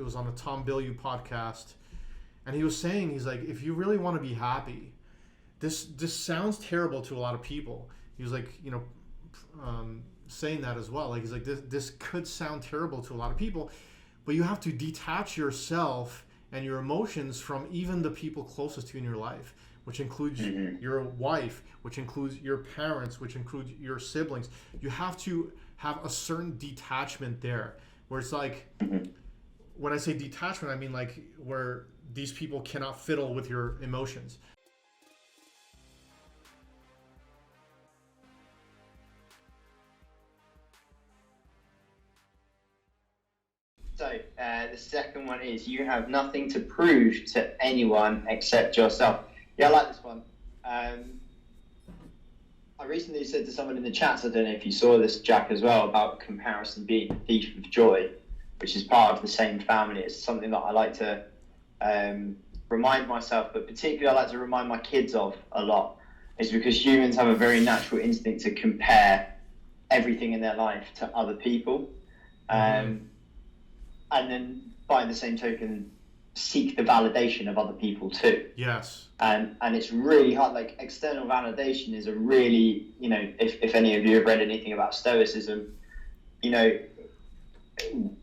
it was on the Tom Bilyeu podcast, and he was saying, he's like, if you really want to be happy, this sounds terrible to a lot of people. He was like, saying that as well. Like, he's like, this could sound terrible to a lot of people, but you have to detach yourself and your emotions from even the people closest to you in your life, which includes your wife, which includes your parents, which includes your siblings. You have to have a certain detachment there, where it's like, when I say detachment, I mean like where these people cannot fiddle with your emotions. So the second one is, you have nothing to prove to anyone except yourself. Yeah, I like this one. I recently said to someone in the chats, I don't know if you saw this, Jack, as well, about comparison being the thief of joy, which is part of the same family. It's something that I like to remind myself, but particularly I like to remind my kids of a lot, is because humans have a very natural instinct to compare everything in their life to other people. And then by the same token, seek the validation of other people too. Yes. And it's really hard. Like, external validation is a really, if any of you have read anything about Stoicism,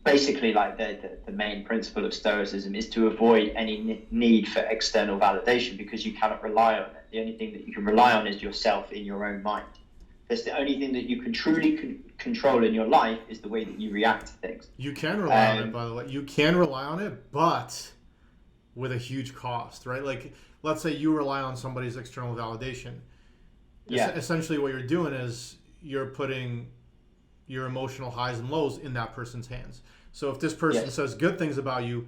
basically like the main principle of Stoicism is to avoid any need for external validation, because you cannot rely on it. The only thing that you can rely on is yourself in your own mind. That's the only thing that you can truly control in your life, is the way that you react to things. You can rely on it, by the way. You can rely on it, but with a huge cost, right? Like, let's say you rely on somebody's external validation. Yeah. Essentially what you're doing is you're putting your emotional highs and lows in that person's hands. So if this person says good things about you,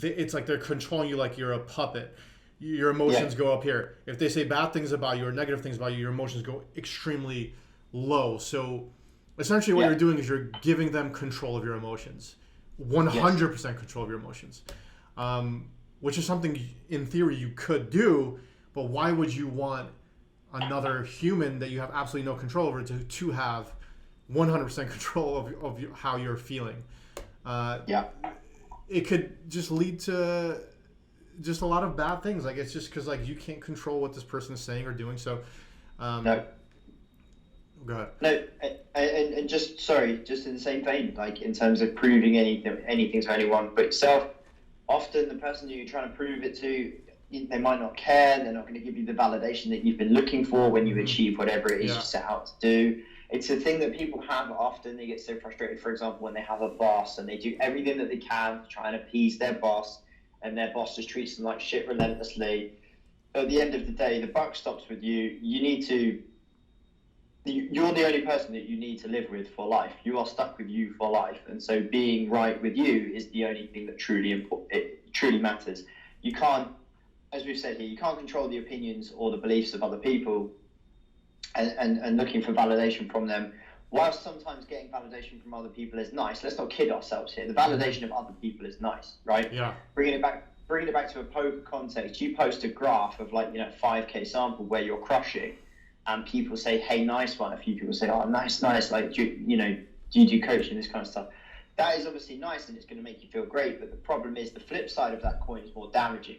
it's like they're controlling you like you're a puppet. Your emotions go up here. If they say bad things about you or negative things about you, your emotions go extremely low. So essentially what you're doing is you're giving them control of your emotions. 100% control of your emotions. Which is something in theory you could do, but why would you want another human that you have absolutely no control over to have 100% control of how you're feeling? It could just lead to just a lot of bad things. Like, it's just because like you can't control what this person is saying or doing. So no. Go ahead. No, and just in the same vein, like in terms of proving anything to anyone but yourself, often the person you're trying to prove it to, they might not care. They're not going to give you the validation that you've been looking for when you achieve whatever it is you set out to do. It's a thing that people have often. They get so frustrated, for example, when they have a boss and they do everything that they can to try and appease their boss, and their boss just treats them like shit relentlessly. But at the end of the day, the buck stops with you. You're the only person that you need to live with for life. You are stuck with you for life. And so being right with you is the only thing that truly matters. You can't, as we've said here, you can't control the opinions or the beliefs of other people and looking for validation from them. Whilst sometimes getting validation from other people is nice, let's not kid ourselves here. The validation of other people is nice, right? Yeah. Bringing it back to a poker context, you post a graph of 5K sample where you're crushing, and people say, "Hey, nice one." A few people say, "Oh, nice." Like, do you do coaching, this kind of stuff? That is obviously nice, and it's going to make you feel great. But the problem is the flip side of that coin is more damaging.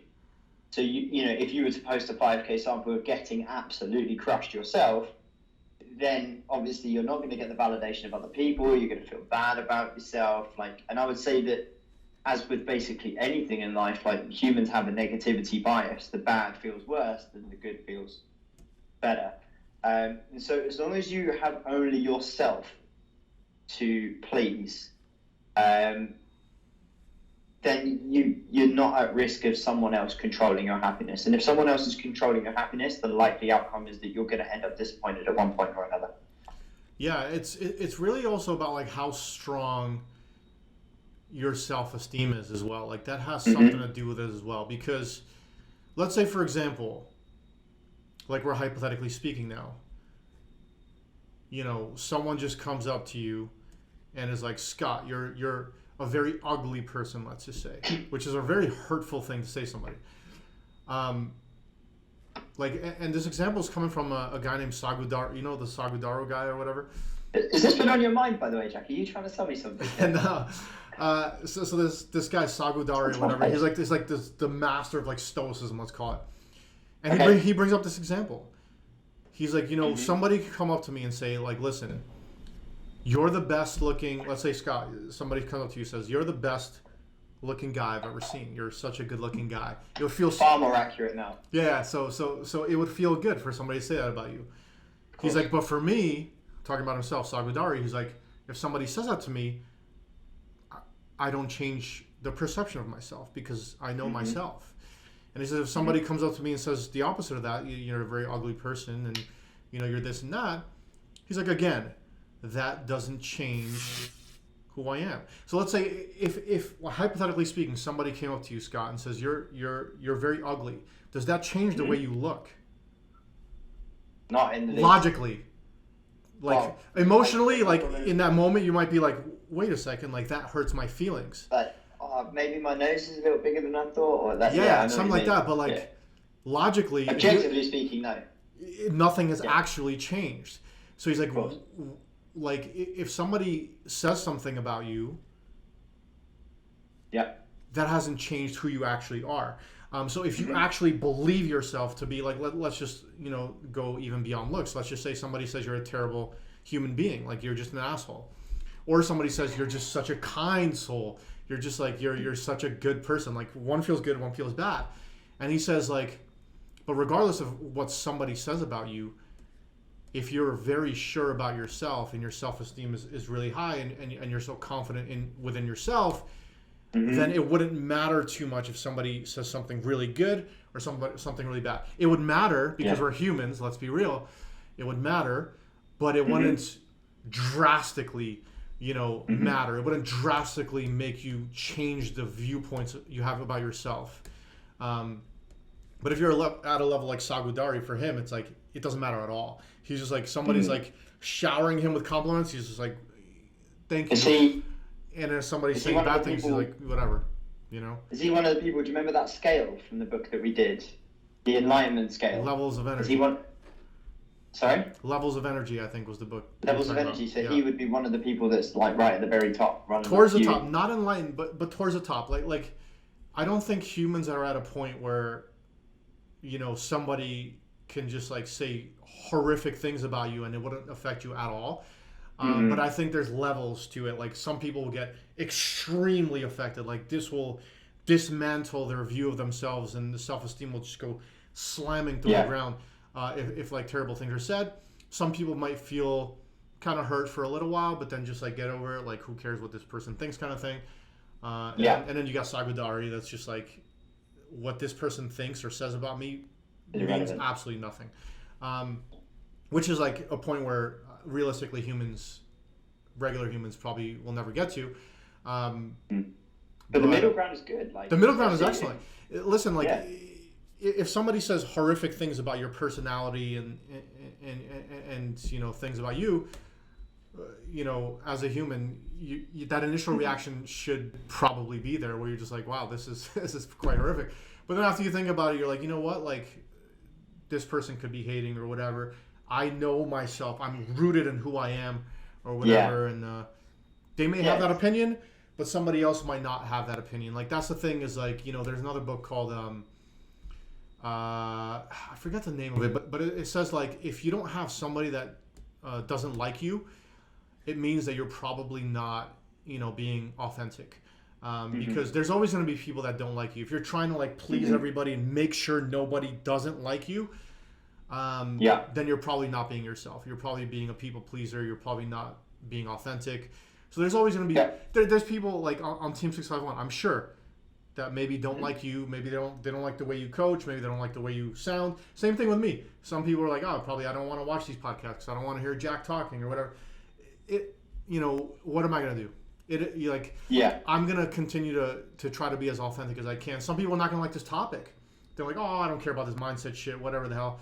So if you were to post a 5K sample of getting absolutely crushed yourself, then obviously you're not going to get the validation of other people. You're going to feel bad about yourself. And I would say that, as with basically anything in life, like, humans have a negativity bias. The bad feels worse than the good feels better. And so as long as you have only yourself to please, then you're not at risk of someone else controlling your happiness. And if someone else is controlling your happiness, the likely outcome is that you're going to end up disappointed at one point or another. Yeah, it's really also about like how strong your self-esteem is as well. Like, that has something to do with it as well. Because let's say, for example, like, we're hypothetically speaking now, someone just comes up to you and is like, "Scott, you're a very ugly person," let's just say, which is a very hurtful thing to say to somebody. And this example is coming from a guy named Sagudaro, the Sagudaro guy or whatever. Has this been on your mind, by the way, Jack? Are you trying to tell me something? No. So this guy Sagudari or whatever. He's like the master of like stoicism, let's call it. And he brings up this example. He's like, somebody could come up to me and say like, listen, you're the best looking. Let's say Scott. Somebody comes up to you and says, you're the best looking guy I've ever seen. You're such a good looking guy. It would feel far more accurate now. Yeah. So it would feel good for somebody to say that about you. He's like, but for me, talking about himself, Sagudari, he's like, if somebody says that to me, I don't change the perception of myself because I know myself. And he says, if somebody comes up to me and says the opposite of that, you're a very ugly person and, you're this and that. He's like, again, that doesn't change who I am. So let's say if hypothetically speaking, somebody came up to you, Scott, and says, you're very ugly. Does that change the way you look? Not in the logically. Like emotionally, like in that moment, you might be like, wait a second, like that hurts my feelings. But maybe my nose is a little bigger than I thought, or that. Yeah, something like that. But like logically, objectively speaking, no, nothing has actually changed. So he's like, if somebody says something about you, that hasn't changed who you actually are. So if you actually believe yourself to be like, let's just, go even beyond looks. Let's just say somebody says you're a terrible human being, like you're just an asshole. Or somebody says you're just such a kind soul. You're just like, you're such a good person. Like one feels good, one feels bad. And he says like, but regardless of what somebody says about you, if you're very sure about yourself and your self-esteem is really high and you're so confident within yourself, then it wouldn't matter too much if somebody says something really good or something really bad. It would matter because we're humans, let's be real. It would matter, but it wouldn't drastically, matter. It wouldn't drastically make you change the viewpoints you have about yourself. But if you're at a level like Sagudari, for him, it's like, it doesn't matter at all. He's just like, somebody's like showering him with compliments. He's just like, thank you. And if somebody's saying bad things, he's like, whatever, Is he one of the people, do you remember that scale from the book that we did? The Enlightenment scale. Levels of energy. Is he one? Sorry? Levels of Energy, I think, was the book. Levels of Energy. So he would be one of the people that's like right at the very top. Towards the top. Not enlightened, but towards the top. Like, I don't think humans are at a point where, somebody can just like say horrific things about you and it wouldn't affect you at all. But I think there's levels to it. Like some people will get extremely affected. Like this will dismantle their view of themselves and the self-esteem will just go slamming through the ground if like terrible things are said. Some people might feel kind of hurt for a little while, but then just like get over it. Like who cares what this person thinks kind of thing. And then you got Sagudari. That's just like what this person thinks or says about me means absolutely nothing. Which is like a point where realistically regular humans probably will never get to. But the middle ground is good. Like the middle ground is excellent. Listen, like if somebody says horrific things about your personality and things about you, as a human, that initial reaction should probably be there, where you're just like, wow, this is quite horrific. But then after you think about it, you're like, you know what, like this person could be hating or whatever. I know myself. I'm rooted in who I am or whatever. And they may have that opinion, but somebody else might not have that opinion. Like that's the thing is like, there's another book called, I forget the name of it, but it says like, if you don't have somebody that doesn't like you, it means that you're probably not, being authentic. Because there's always going to be people that don't like you. If you're trying to like please everybody and make sure nobody doesn't like you, then you're probably not being yourself. You're probably being a people pleaser. You're probably not being authentic. So there's always going to be there's people like on Team 651. I'm sure that maybe don't like you. Maybe they don't like the way you coach. Maybe they don't like the way you sound. Same thing with me. Some people are like, oh, probably I don't want to watch these podcasts because I don't want to hear Jack talking or whatever. What am I going to do? I'm going to continue to try to be as authentic as I can. Some people are not going to like this topic. They're like, oh, I don't care about this mindset shit, whatever the hell.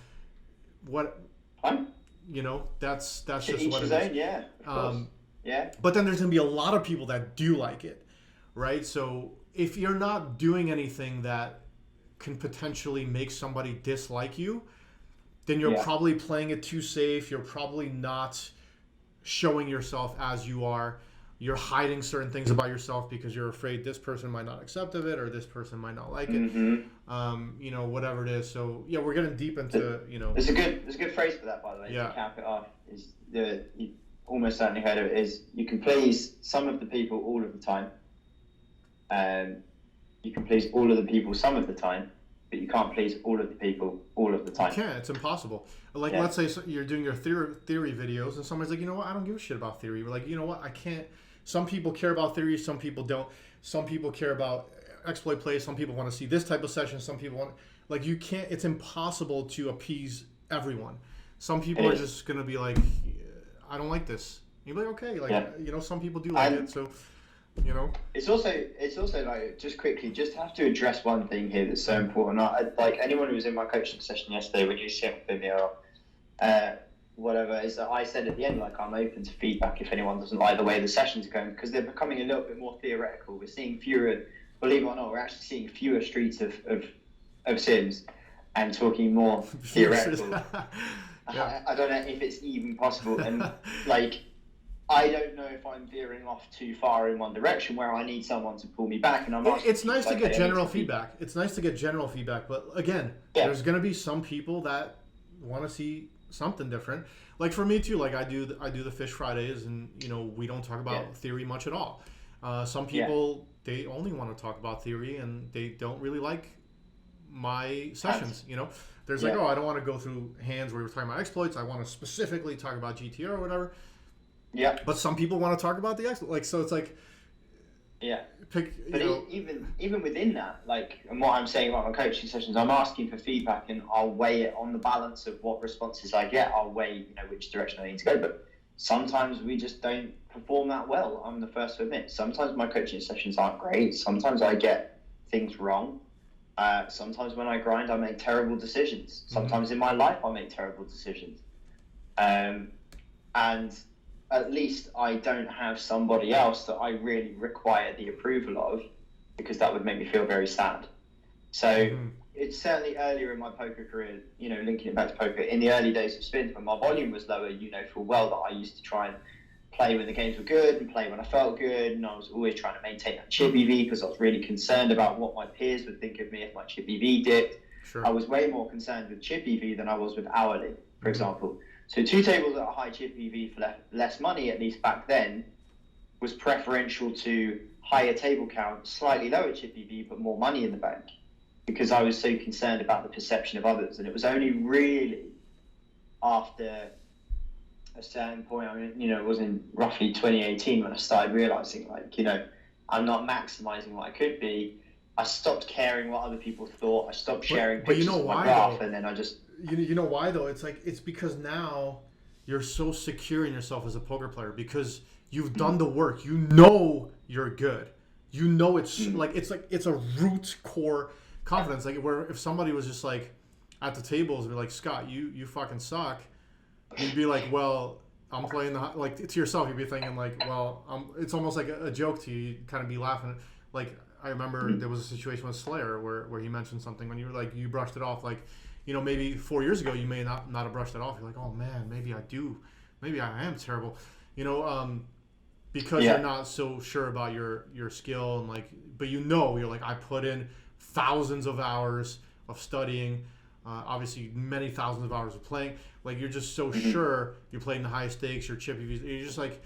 That's just what it is. But then there's going to be a lot of people that do like it, right? So if you're not doing anything that can potentially make somebody dislike you, then you're probably playing it too safe. You're probably not showing yourself as you are. you're hiding certain things about yourself because you're afraid this person might not accept of it or this person might not like it. You know, whatever it is. So yeah, we're getting deep into, you know. There's a good phrase for that, by the way. Yeah. To cap it off, is you almost certainly heard of it. Is you can please some of the people all of the time. You can please all of the people some of the time, but you can't please all of the people all of the time. You can't. It's impossible. Like, let's say you're doing your theory videos, and somebody's like, you know what? I don't give a shit about theory. We're like, you know what? I can't. Some people care about theory. Some people don't. Some people care about exploit plays. Some people want to see this type of session. Some people want, like, you can't. It's impossible to appease everyone. Some people are just gonna be like, I don't like this. You're like, okay, like you know, some people do like it. So, you know, it's also like, just quickly, just have to address one thing here that's so important. Like anyone who was in my coaching session yesterday, when you see it on Vimeo, whatever, is that I said at the end, like, I'm open to feedback if anyone doesn't like the way the sessions are going, because they're becoming a little bit more theoretical. We're seeing fewer, believe it or not, we're actually seeing fewer streets of sims and talking more theoretical. I don't know if it's even possible, and like, I don't know if I'm veering off too far in one direction where I need someone to pull me back. And it's nice to get general feedback. It's nice to get general feedback, but again, there's going to be some people that want to see something different. Like for me too, like I do the Fish Fridays, and you know, we don't talk about theory much at all. Some people they only want to talk about theory, and they don't really like my sessions. You know, there's like, oh, I don't want to go through hands where we're talking about exploits. I want to specifically talk about GTO or whatever. Yeah. But some people want to talk about the exploit. Like, so it's like, even within that, like, and what I'm saying about my coaching sessions, I'm asking for feedback, and I'll weigh it on the balance of what responses I get. I'll weigh, you know, which direction I need to go. But sometimes we just don't perform that well. I'm the first to admit. Sometimes my coaching sessions aren't great. Sometimes I get things wrong. Sometimes when I grind, I make terrible decisions. Sometimes in my life, I make terrible decisions. And at least I don't have somebody else that I really require the approval of, because that would make me feel very sad. So it's certainly earlier in my poker career, you know, linking it back to poker, in the early days of spins when my volume was lower, you know full well that I used to try and play when the games were good and play when I felt good, and I was always trying to maintain that chip EV because I was really concerned about what my peers would think of me if my chip EV dipped. Sure. I was way more concerned with chip EV than I was with hourly, for example. So 2 tables at a high chip EV for less money, at least back then, was preferential to higher table count, slightly lower chip EV, but more money in the bank, because I was so concerned about the perception of others. And it was only really after a certain point, I mean, you know, it was in roughly 2018 when I started realizing, like, you know, I'm not maximizing what I could be. I stopped caring what other people thought. I stopped sharing pictures of my graph, and then I just... You know why though? It's like, it's because now you're so secure in yourself as a poker player because you've done the work. You know you're good. You know it's it's a root core confidence. Like where if somebody was just like at the tables, be like, Scott, you fucking suck. You'd be like, well, I'm playing like to yourself. You'd be thinking like, well, it's almost like a joke to you. You'd kind of be laughing. Like I remember there was a situation with Slayer where he mentioned something when you were like, you brushed it off like, you know, maybe 4 years ago you may not have brushed it off. You're like, oh man, maybe I do. Maybe I am terrible. You know, because you're not so sure about your skill and like, but you know, you're like, I put in thousands of hours of studying, obviously many thousands of hours of playing. Like you're just so sure you're playing the highest stakes, you're chippy. You're just like,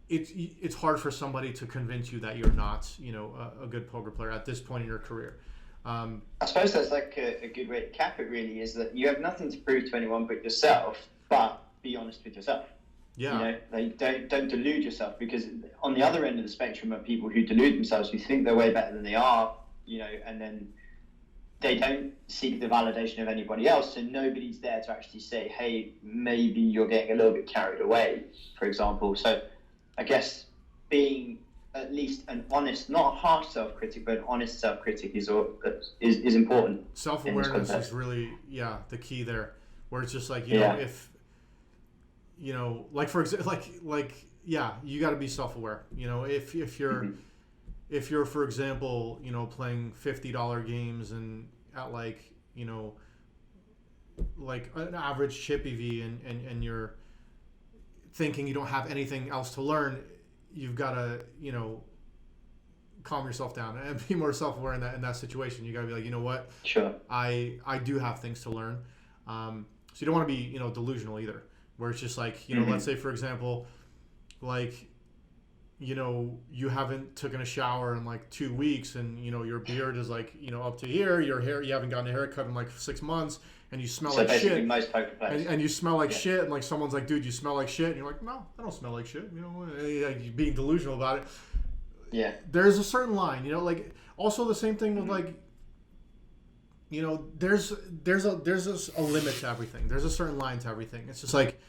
it's hard for somebody to convince you that you're not, you know, a good poker player at this point in your career. I suppose that's like a good way to cap it, really, is that you have nothing to prove to anyone but yourself, but be honest with yourself. Yeah. You know, like, don't delude yourself, because on the other end of the spectrum are people who delude themselves, who think they're way better than they are, you know, and then they don't seek the validation of anybody else, so nobody's there to actually say, hey, maybe you're getting a little bit carried away, for example. So I guess being at least an honest, not a harsh self-critic, but an honest self-critic is important. Self-awareness is really, the key there, where it's just like, you know, if, you know, like for example, you got to be self-aware. You know, if you're if you're, for example, you know, playing $50 games and at like, you know, like an average chip EV and you're thinking you don't have anything else to learn, you've got to, calm yourself down and be more self-aware in that situation. You got to be like, you know what, Sure. I do have things to learn. So you don't want to be, delusional either, where it's just like, Mm-hmm. let's say, for example, like, you haven't taken a shower in like 2 weeks, and your beard is like, up to here, your hair, you haven't gotten a haircut in like 6 months, and you smell So like basically, shit, most poker players. and you smell like Yeah. shit, and like someone's like, dude, you smell like shit, and you're like, no, I don't smell like shit, like, you're being delusional about it. Yeah. There's a certain line, like, also the same thing with like, there's a limit to everything. There's a certain line to everything. It's just like,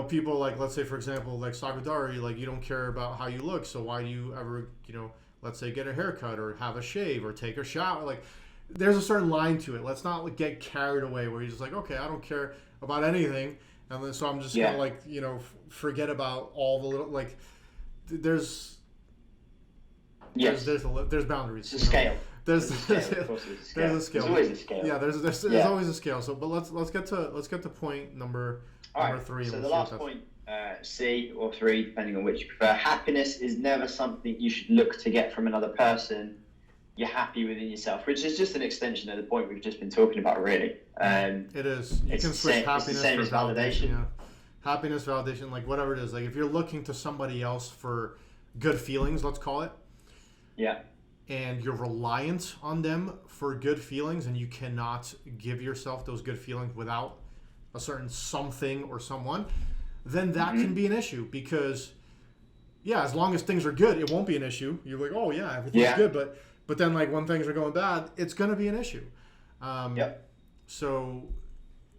people like, let's say, for example, like Sagadari, like, you don't care about how you look, so why do you ever, let's say, get a haircut or have a shave or take a shower? Like, there's a certain line to it. Let's not get carried away where you're just like, okay, I don't care about anything, and then so I'm just gonna like, forget about all the little, like, there's Yes. there's boundaries. It's a scale. There's There's a scale. Of course, there's a scale. there's a scale. There's always a scale. Yeah, there's Yeah. always a scale. So, but let's get to point number All right. 3. So and the we'll see last what point, C or 3, depending on which you prefer. Happiness is never something you should look to get from another person. You're happy within yourself, which is just an extension of the point we've just been talking about, really. it is. You it's can the switch same- it's the happiness same for as validation. validation. Yeah. Happiness, validation, like whatever it is. Like if you're looking to somebody else for good feelings, let's call it, Yeah. and you're reliant on them for good feelings, and you cannot give yourself those good feelings without a certain something or someone, then that can be an issue. Because as long as things are good, it won't be an issue. You're like, oh yeah, everything's Yeah. good, but then like when things are going bad, it's gonna be an issue. Yep. So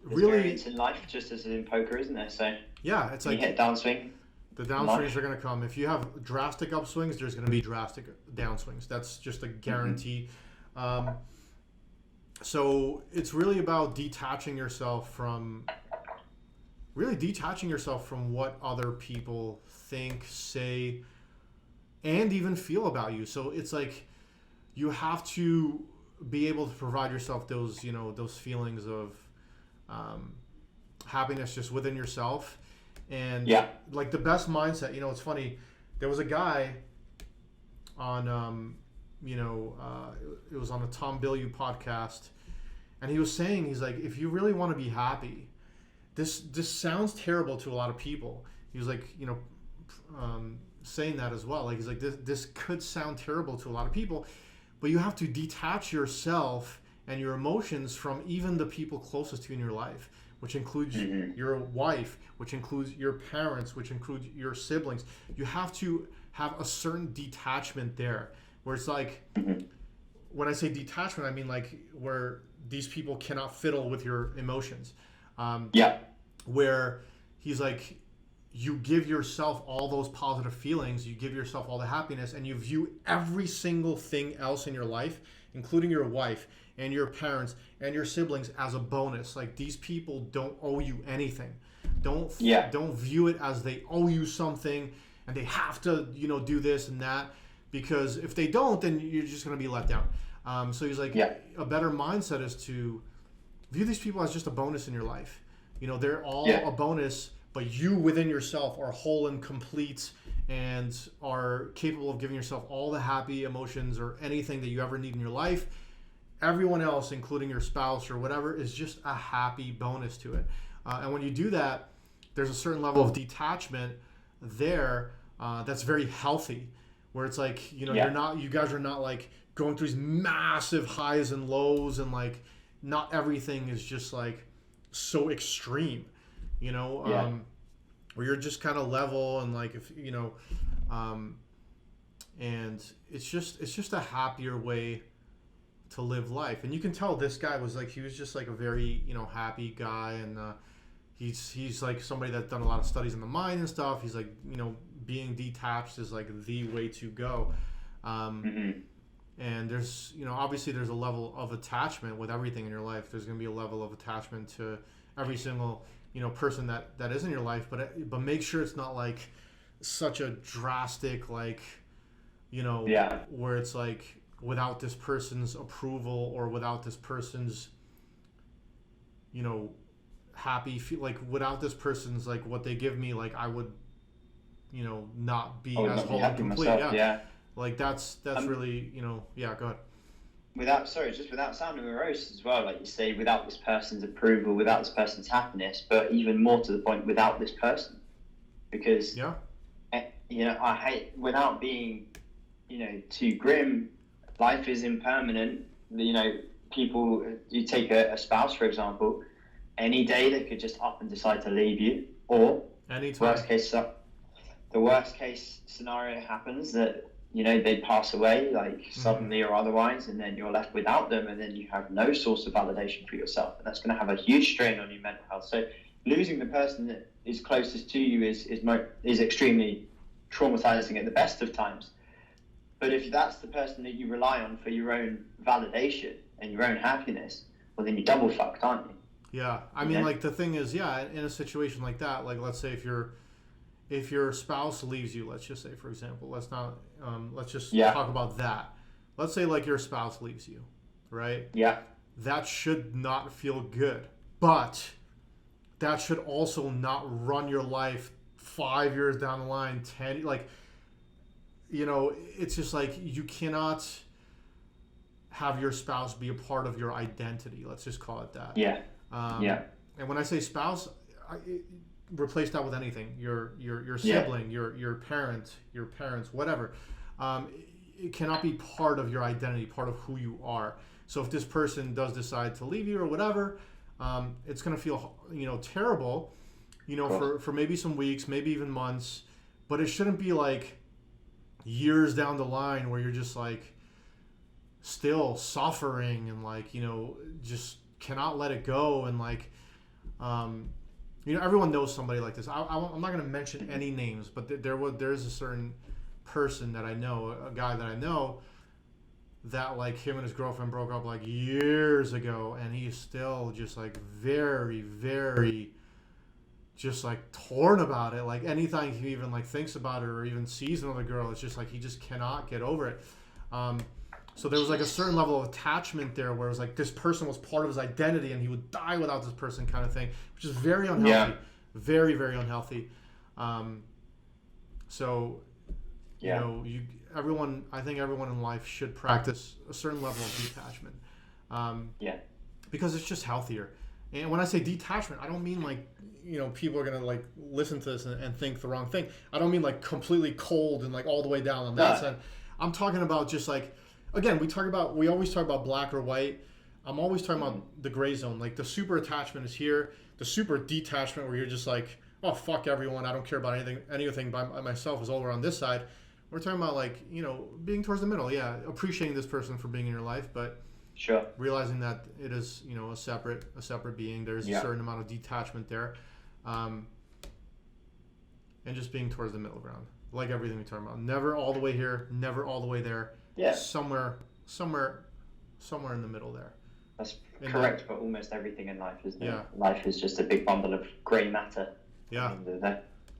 There's really, variance in life, just as in poker, isn't there? So it's you like hit downswing. the downswings are going to come. If you have drastic upswings, there's going to be drastic downswings. That's just a guarantee. So it's really about detaching yourself from what other people think, say, and even feel about you. So it's like you have to be able to provide yourself those, those feelings of happiness just within yourself. And like the best mindset, it's funny. There was a guy on, it was on the Tom Bilyeu podcast, and he was saying, he's like, if you really want to be happy, this sounds terrible to a lot of people. He was like, saying that as well. Like he's like, this could sound terrible to a lot of people, but you have to detach yourself and your emotions from even the people closest to you in your life, which includes your wife, which includes your parents, which includes your siblings. You have to have a certain detachment there, where it's like, when I say detachment, I mean like where these people cannot fiddle with your emotions. Where he's like, you give yourself all those positive feelings, you give yourself all the happiness, and you view every single thing else in your life, including your wife and your parents and your siblings, as a bonus. Like these people don't owe you anything. Don't view it as they owe you something and they have to, do this and that, because if they don't, then you're just going to be let down. So he's like, a better mindset is to view these people as just a bonus in your life. They're all a bonus, but you within yourself are whole and complete and are capable of giving yourself all the happy emotions or anything that you ever need in your life. Everyone else, including your spouse or whatever, is just a happy bonus to it. And when you do that, there's a certain level of detachment there that's very healthy, where it's like, you guys are not like going through these massive highs and lows, and like not everything is just like so extreme, where you're just kind of level, and like, if and it's just a happier way to live life. And you can tell this guy was like, he was just like a very happy guy, and he's like somebody that's done a lot of studies in the mind and stuff. He's like, being detached is like the way to go. And there's obviously there's a level of attachment with everything in your life. There's going to be a level of attachment to every single person that is in your life, but make sure it's not like such a drastic, like where it's like, without this person's approval or without this person's happy like without this person's like what they give me, like I would not be I would as not be whole and happy complete. myself. Yeah. Yeah. Like that's really, yeah, go ahead. Without sounding morose as well, like you say, without this person's approval, without this person's happiness, but even more to the point, without this person, because Yeah. I hate, without being too grim. Life is impermanent. People. You take a spouse, for example. Any day they could just up and decide to leave you, or Anytime. the worst case scenario happens that they pass away, like suddenly or otherwise, and then you're left without them, and then you have no source of validation for yourself, and that's going to have a huge strain on your mental health. So losing the person that is closest to you is extremely traumatizing at the best of times. But if that's the person that you rely on for your own validation and your own happiness, well, then you're double fucked, aren't you? Yeah, I mean, like the thing is, yeah, in a situation like that, like let's say if your spouse leaves you, let's just say, for example, let's just talk about that. Let's say like your spouse leaves you, right? Yeah. That should not feel good, but that should also not run your life 5 years down the line, 10, like, it's just like you cannot have your spouse be a part of your identity. Let's just call it that. Yeah. And when I say spouse, replace that with anything. Your sibling, your parents, whatever. It cannot be part of your identity, part of who you are. So if this person does decide to leave you or whatever, it's gonna feel terrible, for maybe some weeks, maybe even months, but it shouldn't be like years down the line where you're just like still suffering and like just cannot let it go, and like everyone knows somebody like this. I'm not going to mention any names, but there's a certain person that I know, a guy that I know, that like him and his girlfriend broke up like years ago, and he's still just like very, very just like torn about it. Like anytime he even like thinks about it or even sees another girl, it's just like he just cannot get over it. So there was like a certain level of attachment there where it was like this person was part of his identity and he would die without this person, kind of thing, which is very unhealthy. Very, very unhealthy. So I think everyone in life should practice a certain level of detachment. Because it's just healthier. And when I say detachment, I don't mean like people are gonna like listen to this and think the wrong thing. I don't mean like completely cold and like all the way down on that side. I'm talking about just like, again, we always talk about black or white. I'm always talking about the gray zone. Like the super attachment is here. The super detachment where you're just like, oh fuck everyone, I don't care about anything by myself, is over on this side. We're talking about like being towards the middle. Yeah, appreciating this person for being in your life, but sure, realizing that it is a separate being. There's a certain amount of detachment there, and just being towards the middle ground, like everything we talk about. Never all the way here, never all the way there. Yeah, somewhere in the middle there. That's correct for almost everything in life, isn't it? Yeah. Life is just a big bundle of grey matter. Yeah.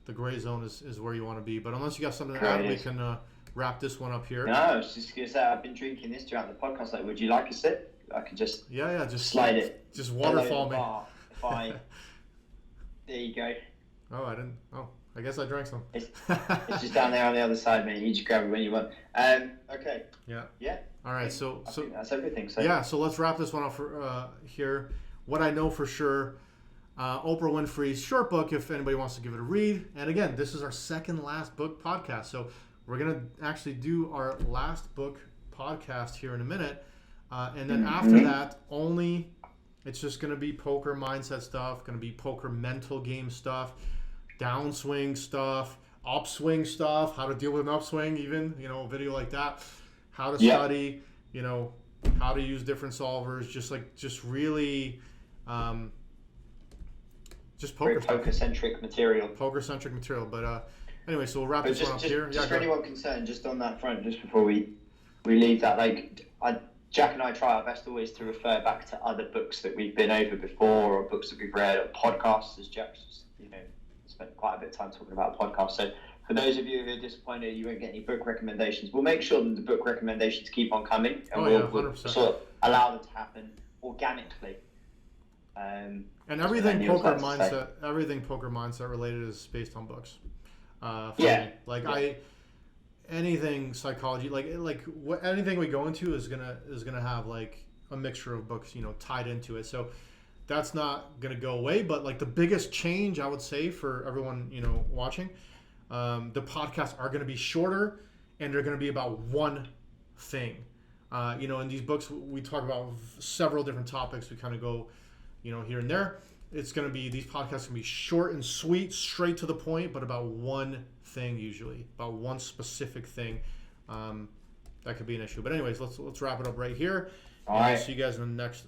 The gray zone is where you want to be. But unless you got something to add, we can wrap this one up here. No, I was just going to say, I've been drinking this throughout the podcast. Like, would you like a sip? I could just just slide it. Just waterfall me. There you go. Oh, I didn't. Oh, I guess I drank some. It's just down there on the other side, man. You just grab it when you want. Okay. Yeah. Yeah. All right. So that's everything. So yeah. So let's wrap this one up for here. What I know for sure. Oprah Winfrey's short book, if anybody wants to give it a read. And again, this is our second last book podcast. So we're going to actually do our last book podcast here in a minute. And then after that, it's just going to be poker mindset stuff, going to be poker mental game stuff, downswing stuff, upswing stuff, how to deal with an upswing even, a video like that, how to study, how to use different solvers, just really... just poker-centric material. Poker-centric material. But anyway, so we'll wrap this one up here. Just for anyone concerned, just on that front, just before we leave that, Jack and I try our best always to refer back to other books that we've been over before, or books that we've read, or podcasts, as Jack's spent quite a bit of time talking about podcasts. So for those of you who are disappointed you won't get any book recommendations, we'll make sure that the book recommendations keep on coming, and we'll sort of allow them to happen organically. And everything poker mindset related is based on books. For Yeah. me. Like Yeah. anything psychology, anything we go into is gonna have like a mixture of books, tied into it. So that's not gonna go away. But like the biggest change I would say for everyone, watching, the podcasts are gonna be shorter and they're gonna be about one thing. In these books we talk about several different topics. We kind of go, here and there. It's going to be, these podcasts can be short and sweet, straight to the point, but about one thing usually, about one specific thing. That could be an issue. But anyways, let's wrap it up right here. All and right. I'll see you guys in the next